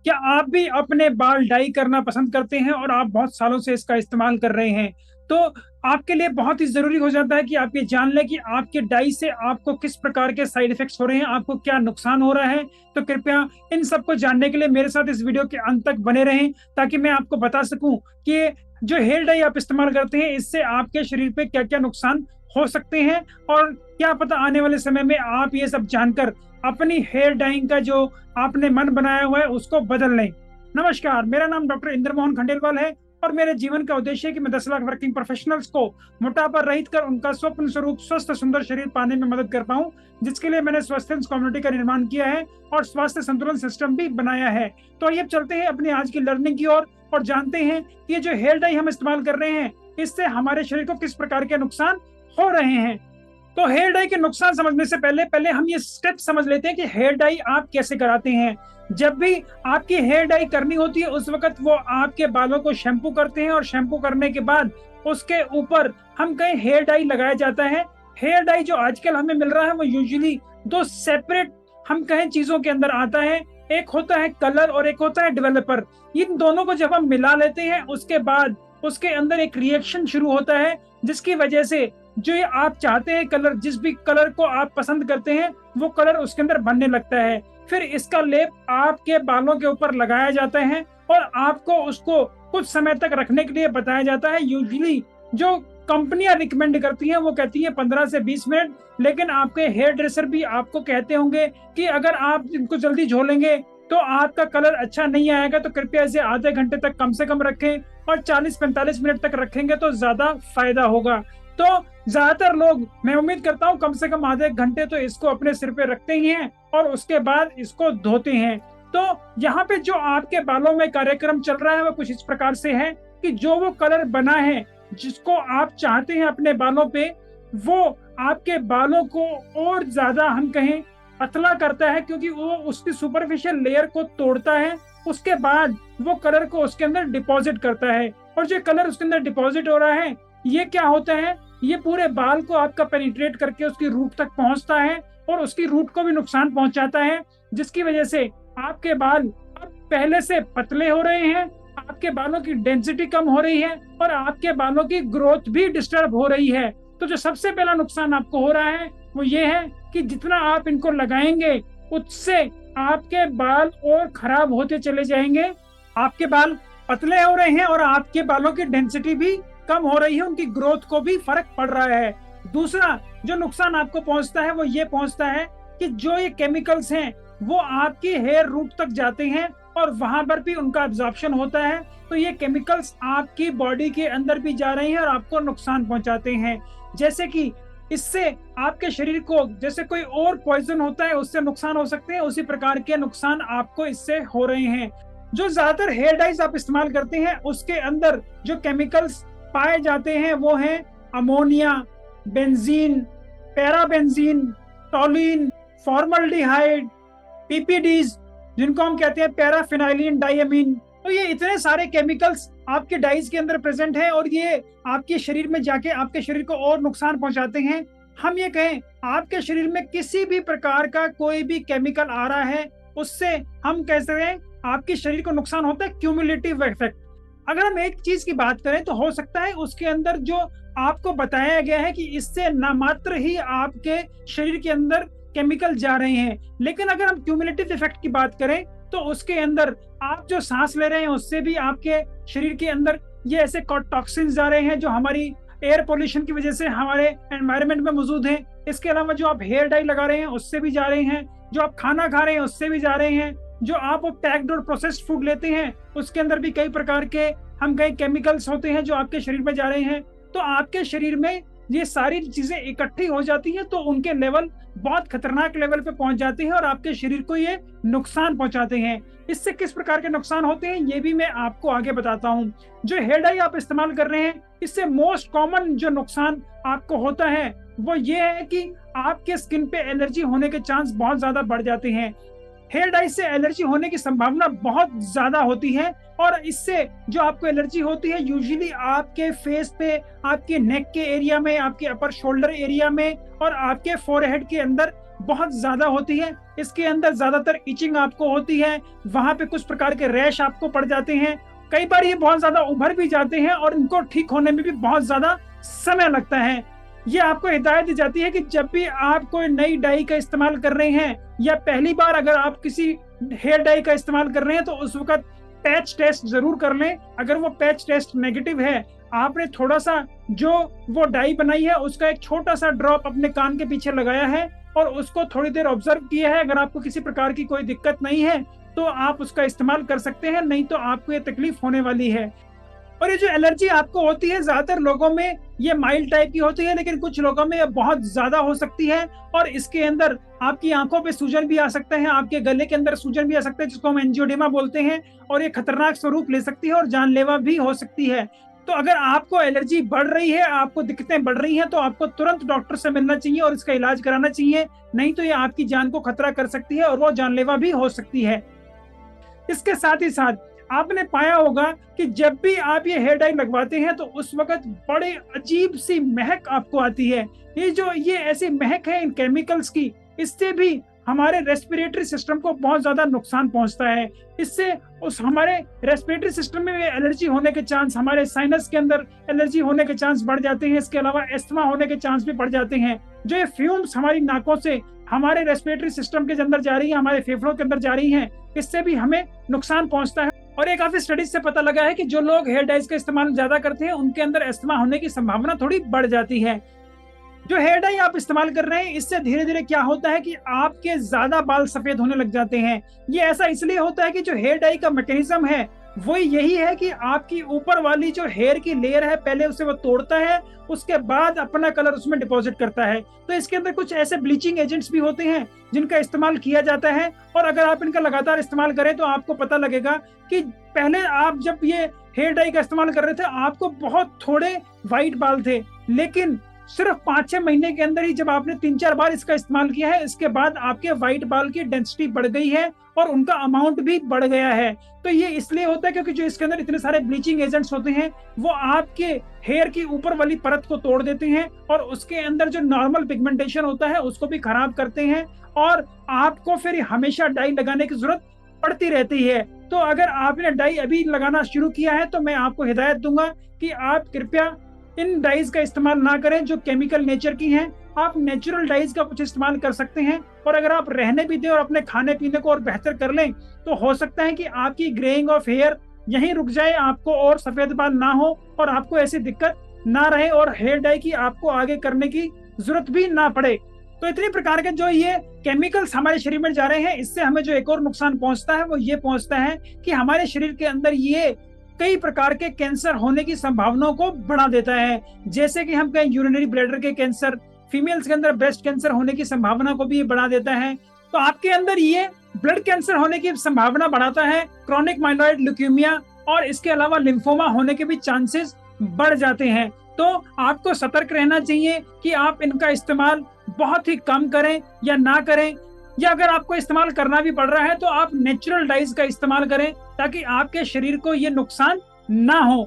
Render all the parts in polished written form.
क्या आप भी अपने बाल डाई करना पसंद करते हैं और आप बहुत सालों से इसका इस्तेमाल कर रहे हैं? तो आपके लिए बहुत ही जरूरी हो जाता है कि आप ये जान लें कि आपके डाई से आपको किस प्रकार के साइड इफेक्ट्स हो रहे हैं, आपको क्या नुकसान हो रहा है। तो कृपया इन सब को जानने के लिए मेरे साथ इस वीडियो के अंत तक बने रहें, ताकि मैं आपको बता सकूं कि जो हेयर डाई आप इस्तेमाल करते हैं इससे आपके शरीर पे क्या क्या नुकसान हो सकते हैं, और क्या पता आने वाले समय में आप ये सब जानकर अपनी हेयर डाइंग का जो आपने मन बनाया हुआ है उसको बदल लें। नमस्कार, मेरा नाम डॉक्टर इंद्र मोहन खंडेलवाल है और मेरे जीवन का उद्देश्य है कि मैं 10 लाख वर्किंग प्रोफेशनल्स को मोटापा रहित कर उनका स्वप्न स्वरूप स्वस्थ सुंदर शरीर पाने में मदद कर पाऊं, जिसके लिए मैंने स्वास्थ्य कम्युनिटी का निर्माण किया है और स्वास्थ्य संतुलन सिस्टम भी बनाया है। तो आइए चलते हैं अपनी आज की लर्निंग की ओर और जानते हैं कि ये जो हेयर डाई हम इस्तेमाल कर रहे हैं इससे हमारे शरीर को किस प्रकार के नुकसान हो रहे हैं। तो हेयर डाई के नुकसान समझने से पहले पहले हम ये स्टेप समझ लेते हैं कि हेयर डाई आप कैसे कराते हैं। जब भी आपकी हेयर डाई करनी होती है उस वक्त वो आपके बालों को शैम्पू करते हैं और शैम्पू करने के बाद उसके ऊपर हम कहीं हेयर डाई लगाया जाता है। हेयर डाई जो आजकल हमें मिल रहा है वो यूजुअली दो सेपरेट हम कहें चीजों के अंदर आता है। एक होता है कलर और एक होता है डेवलपर। इन दोनों को जब हम मिला लेते हैं उसके बाद उसके अंदर एक रिएक्शन शुरू होता है, जिसकी वजह से जो ये आप चाहते हैं कलर, जिस भी कलर को आप पसंद करते हैं वो कलर उसके अंदर बनने लगता है। फिर इसका लेप आपके बालों के ऊपर लगाया जाता है और आपको उसको कुछ समय तक रखने के लिए बताया जाता है। यूजुअली जो कंपनियां रिकमेंड करती हैं वो कहती हैं 15 से 20 मिनट, लेकिन आपके हेयर ड्रेसर भी आपको कहते होंगे कि अगर आप इनको जल्दी धोलेंगे तो आपका कलर अच्छा नहीं आएगा, तो कृपया इसे आधे घंटे तक कम से कम रखें और 40-45 मिनट तक रखेंगे तो ज्यादा फायदा होगा। तो ज्यादातर लोग, मैं उम्मीद करता हूँ, कम से कम आधे घंटे तो इसको अपने सिर पे रखते ही हैं और उसके बाद इसको धोते हैं। तो यहाँ पे जो आपके बालों में कार्यक्रम चल रहा है वो कुछ इस प्रकार से है कि जो वो कलर बना है जिसको आप चाहते हैं अपने बालों पे, वो आपके बालों को और ज्यादा हम कहें पतला करता है, क्योंकि वो उसकी सुपरफिशियल लेयर को तोड़ता है। उसके बाद वो कलर को उसके अंदर डिपॉजिट करता है और जो कलर उसके अंदर डिपॉजिट हो रहा है ये क्या होता है, ये पूरे बाल को आपका पेनिट्रेट करके उसकी रूट तक पहुंचता है और उसकी रूट को भी नुकसान पहुंचाता है, जिसकी वजह से आपके बाल अब पहले से पतले हो रहे हैं, आपके बालों की डेंसिटी कम हो रही है और आपके बालों की ग्रोथ भी डिस्टर्ब हो रही है। तो जो सबसे पहला नुकसान आपको हो रहा है वो ये है कि जितना आप इनको लगाएंगे उससे आपके बाल और खराब होते चले जाएंगे। आपके बाल पतले हो रहे हैं और आपके बालों की डेंसिटी भी कम हो रही है, उनकी ग्रोथ को भी फर्क पड़ रहा है। दूसरा जो नुकसान आपको पहुंचता है वो ये पहुंचता है कि जो ये केमिकल्स हैं वो आपकी हेयर रूट तक जाते हैं और वहां पर भी उनका एब्जॉर्प्शन होता है। तो ये केमिकल्स आपकी बॉडी के अंदर भी जा रहे हैं और आपको नुकसान पहुंचाते हैं। जैसे कि इससे आपके शरीर को जैसे कोई और पॉइजन होता है उससे नुकसान हो सकते हैं, उसी प्रकार के नुकसान आपको इससे हो रहे हैं। जो ज्यादातर हेयर डाइज आप इस्तेमाल करते हैं उसके अंदर जो केमिकल्स पाए जाते हैं वो हैं अमोनिया, बेंजीन, पैराबेंजीन, टोलिन, फॉर्मल्डिहाइड, पीपीडीज जिनको हम कहते हैं पैराफिनाइलिन डाइअमीन। तो ये इतने सारे केमिकल्स आपके डाइज के अंदर प्रेजेंट हैं और ये आपके शरीर में जाके आपके शरीर को और नुकसान पहुंचाते हैं। हम ये कहें आपके शरीर में किसी भी प्रकार का कोई भी केमिकल आ रहा है उससे हम कह सकते हैं आपके शरीर को नुकसान होता है, क्यूमुलेटिव इफेक्ट। अगर हम एक चीज की बात करें तो हो सकता है उसके अंदर जो आपको बताया गया है कि इससे न मात्र ही आपके शरीर के अंदर केमिकल जा रहे हैं, लेकिन अगर हम क्यूमुलेटिव इफेक्ट की बात करें तो उसके अंदर आप जो सांस ले रहे हैं उससे भी आपके शरीर के अंदर ये ऐसे टॉक्सिन्स जा रहे हैं जो हमारी एयर पोल्यूशन की वजह से हमारे एनवायरनमेंट में मौजूद हैं। इसके अलावा जो आप हेयर डाई लगा रहे हैं उससे भी जा रहे हैं, जो आप खाना खा रहे हैं उससे भी जा रहे हैं, जो आप पैक्ड और प्रोसेस्ड फूड लेते हैं उसके अंदर भी कई प्रकार के हम कई केमिकल्स होते हैं जो आपके शरीर में जा रहे हैं। तो आपके शरीर में ये सारी चीजें इकट्ठी हो जाती हैं तो उनके लेवल बहुत खतरनाक लेवल पे पहुंच जाते हैं और आपके शरीर को ये नुकसान पहुंचाते हैं। इससे किस प्रकार के नुकसान होते हैं ये भी मैं आपको आगे बताता हूं। जो हेयर डाई आप इस्तेमाल कर रहे हैं इससे मोस्ट कॉमन जो नुकसान आपको होता है वो ये है कि आपके स्किन पे एलर्जी होने के चांस बहुत ज्यादा बढ़ जाते हैं। हेयर डाई से एलर्जी होने की संभावना बहुत ज्यादा होती है और इससे जो आपको एलर्जी होती है यूजुअली आपके फेस पे, आपके नेक के एरिया में, आपके अपर शोल्डर एरिया में और आपके फोरहेड के अंदर बहुत ज्यादा होती है। इसके अंदर ज्यादातर इचिंग आपको होती है, वहां पे कुछ प्रकार के रैश आपको पड़ जाते हैं, कई बार ये बहुत ज्यादा उभर भी जाते हैं और इनको ठीक होने में भी बहुत ज्यादा समय लगता है। ये आपको हिदायत दी जाती है कि जब भी आप कोई नई डाई का इस्तेमाल कर रहे हैं या पहली बार अगर आप किसी हेयर डाई का इस्तेमाल कर रहे हैं तो उस वक्त पैच टेस्ट जरूर कर लें। अगर वो पैच टेस्ट नेगेटिव है, आपने थोड़ा सा जो वो डाई बनाई है उसका एक छोटा सा ड्रॉप अपने कान के पीछे लगाया है और उसको थोड़ी देर ऑब्जर्व किया है, अगर आपको किसी प्रकार की कोई दिक्कत नहीं है तो आप उसका इस्तेमाल कर सकते हैं, नहीं तो आपको ये तकलीफ होने वाली है। और ये जो एलर्जी आपको होती है ज्यादातर लोगों में ये माइल्ड टाइप की होती है, लेकिन कुछ लोगों में ये बहुत ज्यादा हो सकती है और इसके अंदर आपकी आंखों पे सूजन भी आ सकता है, आपके गले के अंदर सूजन भी आ सकता है जिसको हम एंजियोडेमा बोलते हैं, और ये खतरनाक स्वरूप ले सकती है और जानलेवा भी हो सकती है। तो अगर आपको एलर्जी बढ़ रही है, आपको दिक्कतें बढ़ रही हैं, तो आपको तुरंत डॉक्टर से मिलना चाहिए और इसका इलाज कराना चाहिए, नहीं तो ये आपकी जान को खतरा कर सकती है और वो जानलेवा भी हो सकती है। इसके साथ ही साथ आपने पाया होगा कि जब भी आप ये हेयर डाई लगवाते हैं तो उस वक्त बड़े अजीब सी महक आपको आती है। ये ऐसी महक है इन केमिकल्स की, इससे भी हमारे रेस्पिरेटरी सिस्टम को बहुत ज्यादा नुकसान पहुंचता है। इससे उस हमारे रेस्पिरेटरी सिस्टम में एलर्जी होने के चांस, हमारे साइनस के अंदर एलर्जी होने के चांस बढ़ जाते हैं। इसके अलावा एस्थमा होने के चांस भी बढ़ जाते हैं। जो ये फ्यूम्स हमारी नाकों से हमारे रेस्पिरेटरी सिस्टम के अंदर जा रही है, हमारे फेफड़ों के अंदर जा रही हैं, इससे भी हमें नुकसान पहुंचता है। और एक काफी स्टडीज से पता लगा है कि जो लोग हेयर डाइज का इस्तेमाल ज्यादा करते हैं उनके अंदर एस्थमा होने की संभावना थोड़ी बढ़ जाती है। जो हेयर डाई आप इस्तेमाल कर रहे हैं इससे धीरे धीरे क्या होता है कि आपके ज्यादा बाल सफेद होने लग जाते हैं। ये ऐसा इसलिए होता है कि जो हेयर डाई का मैकेनिज्म है वो यही है कि आपकी ऊपर वाली जो हेयर की लेयर है पहले उसे वो तोड़ता है, उसके बाद अपना कलर उसमें डिपॉजिट करता है। तो इसके अंदर कुछ ऐसे ब्लीचिंग एजेंट्स भी होते हैं जिनका इस्तेमाल किया जाता है, और अगर आप इनका लगातार इस्तेमाल करें तो आपको पता लगेगा कि पहले आप जब ये हेयर डाई का इस्तेमाल कर रहे थे आपको बहुत थोड़े व्हाइट बाल थे, लेकिन सिर्फ 5-6 महीने के अंदर ही जब आपने 3-4 बार इसका इस्तेमाल किया है इसके बाद आपके व्हाइट बाल की डेंसिटी बढ़ गई है और उनका अमाउंट भी बढ़ गया है। तो ये इसलिए होता है क्योंकि जो इसके अंदर इतने सारे ब्लीचिंग एजेंट्स होते हैं वो आपके हेयर की ऊपर वाली परत को तोड़ देते हैं और उसके अंदर जो नॉर्मल पिगमेंटेशन होता है उसको भी खराब करते हैं, और आपको फिर हमेशा डाई लगाने की जरूरत पड़ती रहती है। तो अगर आपने डाई अभी लगाना शुरू किया है तो मैं आपको हिदायत दूंगा कि आप कृपया इन डाइज का इस्तेमाल ना करें जो केमिकल नेचर की हैं। आप नेचुरल डाइज का कुछ इस्तेमाल कर सकते हैं, और अगर आप रहने भी दें और अपने खाने पीने को और बेहतर कर लें तो हो सकता है कि आपकी ग्रेइंग ऑफ हेयर यहीं रुक जाए, आपको और सफेद बाल ना हो और आपको ऐसी दिक्कत ना रहे और हेयर डाई की आपको आगे करने की जरूरत भी ना पड़े। तो इतनी प्रकार के जो ये केमिकल्स हमारे शरीर में जा रहे हैं इससे हमें जो एक और नुकसान पहुंचता है वो ये पहुंचता है कि हमारे शरीर के अंदर ये कई प्रकार के कैंसर होने की संभावनाओं को बढ़ा देता है। जैसे कि हम कहें यूरिनरी ब्लैडर के कैंसर, फीमेल्स के अंदर ब्रेस्ट कैंसर होने की संभावना को भी ये बढ़ा देता है। तो आपके अंदर ये ब्लड कैंसर होने की संभावना बढ़ाता है, क्रॉनिक माइलॉइड ल्यूकेमिया और इसके अलावा लिम्फोमा होने के भी चांसेस बढ़ जाते हैं। तो आपको सतर्क रहना चाहिए कि आप इनका इस्तेमाल बहुत ही कम करें या ना करें, या अगर आपको इस्तेमाल करना भी पड़ रहा है तो आप नेचुरल डाइज का इस्तेमाल करें ताकि आपके शरीर को ये नुकसान ना हो।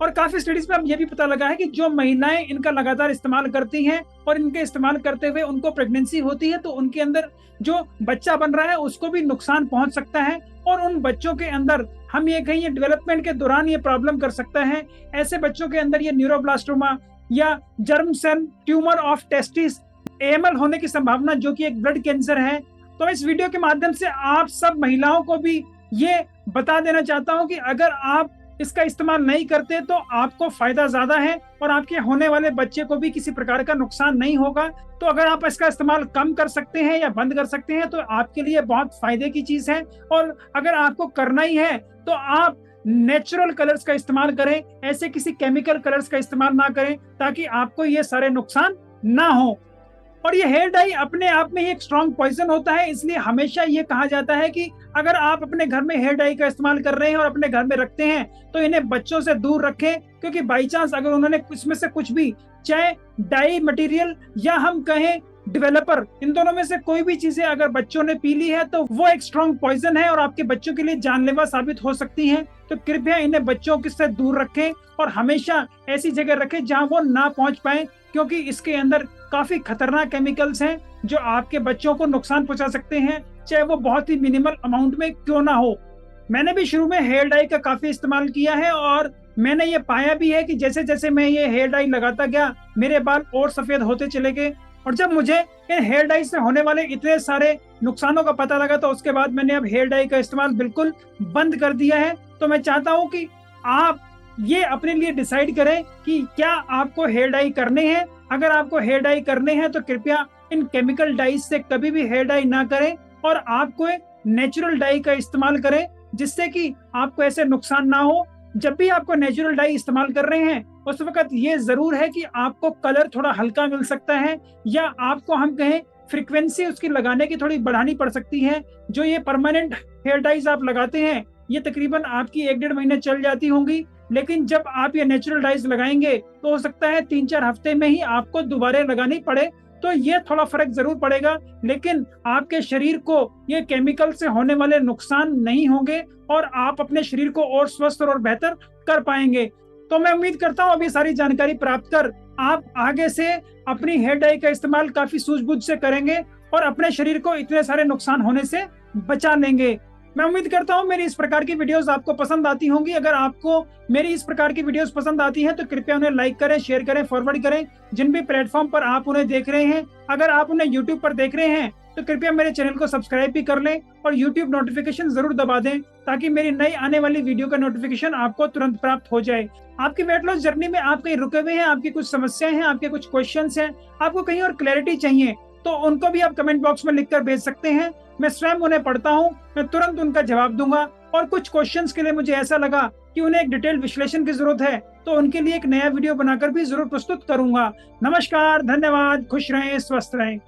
और काफी स्टडीज में अब ये भी पता लगा है कि जो महिलाएं इनका लगातार इस्तेमाल करती हैं और इनके इस्तेमाल करते हुए उनको प्रेगनेंसी होती है तो उनके अंदर जो बच्चा बन रहा है उसको भी नुकसान पहुंच सकता है, और उन बच्चों के अंदर हम ये कहीं डेवलपमेंट के दौरान ये प्रॉब्लम कर सकता है। ऐसे बच्चों के अंदर ये न्यूरोब्लास्टोमा या germ cell tumour of testis AML होने की संभावना जो कि एक ब्लड कैंसर है। तो इस वीडियो के माध्यम से आप सब महिलाओं को भी ये बता देना चाहता हूं कि अगर आप इसका इस्तेमाल नहीं करते तो आपको फायदा ज्यादा है और आपके होने वाले बच्चे को भी किसी प्रकार का नुकसान नहीं होगा। तो अगर आप इसका इस्तेमाल कम कर सकते हैं या बंद कर सकते हैं तो आपके लिए बहुत फायदे की चीज है, और अगर आपको करना ही है तो आप नेचुरल कलर्स का इस्तेमाल करें, ऐसे किसी केमिकल कलर्स का इस्तेमाल ना करें ताकि आपको ये सारे नुकसान ना हो। और ये हेयर डाई अपने आप में ही एक स्ट्रॉन्ग पॉइजन होता है, इसलिए हमेशा ये कहा जाता है कि अगर आप अपने घर में हेयर डाई का इस्तेमाल कर रहे हैं और अपने घर में रखते हैं तो इन्हें बच्चों से दूर रखें, क्योंकि बाई चांस अगर उन्होंने इसमें से कुछ भी, चाहे डाई मटेरियल या हम कहें डेवलपर, इन दोनों में से कोई भी चीजें अगर बच्चों ने पी ली है तो वो एक स्ट्रॉन्ग पॉइजन है और आपके बच्चों के लिए जानलेवा साबित हो सकती है। तो कृपया इन्हें बच्चों से दूर रखें और हमेशा ऐसी जगह रखें जहां वो ना पहुंच पाए, क्योंकि इसके अंदर काफी खतरनाक केमिकल्स हैं जो आपके बच्चों को नुकसान पहुंचा सकते हैं, चाहे वो बहुत ही मिनिमल अमाउंट में क्यों ना हो। मैंने भी शुरू में हेयर डाई का काफी इस्तेमाल किया है और मैंने ये पाया भी है कि जैसे जैसे मैं ये हेयर डाई लगाता गया, मेरे बाल और सफेद होते चले गए। और जब मुझे इन हेयर डाई से होने वाले इतने सारे नुकसानों का पता लगा, तो उसके बाद मैंने अब हेयर डाई का इस्तेमाल बिल्कुल बंद कर दिया है। तो मैं चाहता हूँ कि आप ये अपने लिए डिसाइड करें कि क्या आपको हेयर डाई करने हैं। अगर आपको हेयर डाई करने हैं तो कृपया इन केमिकल डाइज से कभी भी हेयर डाई ना करें और आपको नेचुरल डाई का इस्तेमाल करें, जिससे कि आपको ऐसे नुकसान ना हो। जब भी आपको नेचुरल डाई इस्तेमाल कर रहे हैं उस वक्त ये जरूर है कि आपको कलर थोड़ा हल्का मिल सकता है, या आपको हम कहें फ्रीक्वेंसी उसकी लगाने की थोड़ी बढ़ानी पड़ सकती है। जो ये परमानेंट हेयर डाइज आप लगाते हैं ये तकरीबन आपकी 1-1.5 महीने चल जाती होंगी, लेकिन जब आप ये नेचुरल डाइज लगाएंगे तो हो सकता है 3-4 हफ्ते में ही आपको दोबारा लगानी पड़े। तो ये थोड़ा फर्क जरूर पड़ेगा, लेकिन आपके शरीर को ये केमिकल से होने वाले नुकसान नहीं होंगे और आप अपने शरीर को और स्वस्थ और बेहतर कर पाएंगे। तो मैं उम्मीद करता हूँ अभी सारी जानकारी प्राप्त कर आप आगे से अपनी हेयर डाई का इस्तेमाल काफी सूझबूझ से करेंगे और अपने शरीर को इतने सारे नुकसान होने से बचा लेंगे। मैं उम्मीद करता हूँ मेरी इस प्रकार की वीडियोस आपको पसंद आती होंगी। अगर आपको मेरी इस प्रकार की वीडियोस पसंद आती हैं तो कृपया उन्हें लाइक करें, शेयर करें, फॉरवर्ड करें जिन भी प्लेटफॉर्म पर आप उन्हें देख रहे हैं। अगर आप उन्हें यूट्यूब पर देख रहे हैं तो कृपया मेरे चैनल को सब्सक्राइब भी कर लें और यूट्यूब नोटिफिकेशन जरूर दबा दें, ताकि मेरी नई आने वाली वीडियो का नोटिफिकेशन आपको तुरंत प्राप्त हो जाए। आपकी वेट लॉस जर्नी में आप कहीं रुके हुए हैं, आपकी कुछ समस्याएं हैं, आपके कुछ क्वेश्चंस हैं, आपको कहीं और क्लैरिटी चाहिए, तो उनको भी आप कमेंट बॉक्स में लिखकर भेज सकते हैं। मैं स्वयं उन्हें पढ़ता हूं, मैं तुरंत उनका जवाब दूंगा। और कुछ क्वेश्चंस के लिए मुझे ऐसा लगा कि उन्हें एक डिटेल विश्लेषण की जरूरत है, तो उनके लिए एक नया वीडियो बनाकर भी जरूर प्रस्तुत करूंगा। नमस्कार, धन्यवाद, खुश रहें, स्वस्थ रहें।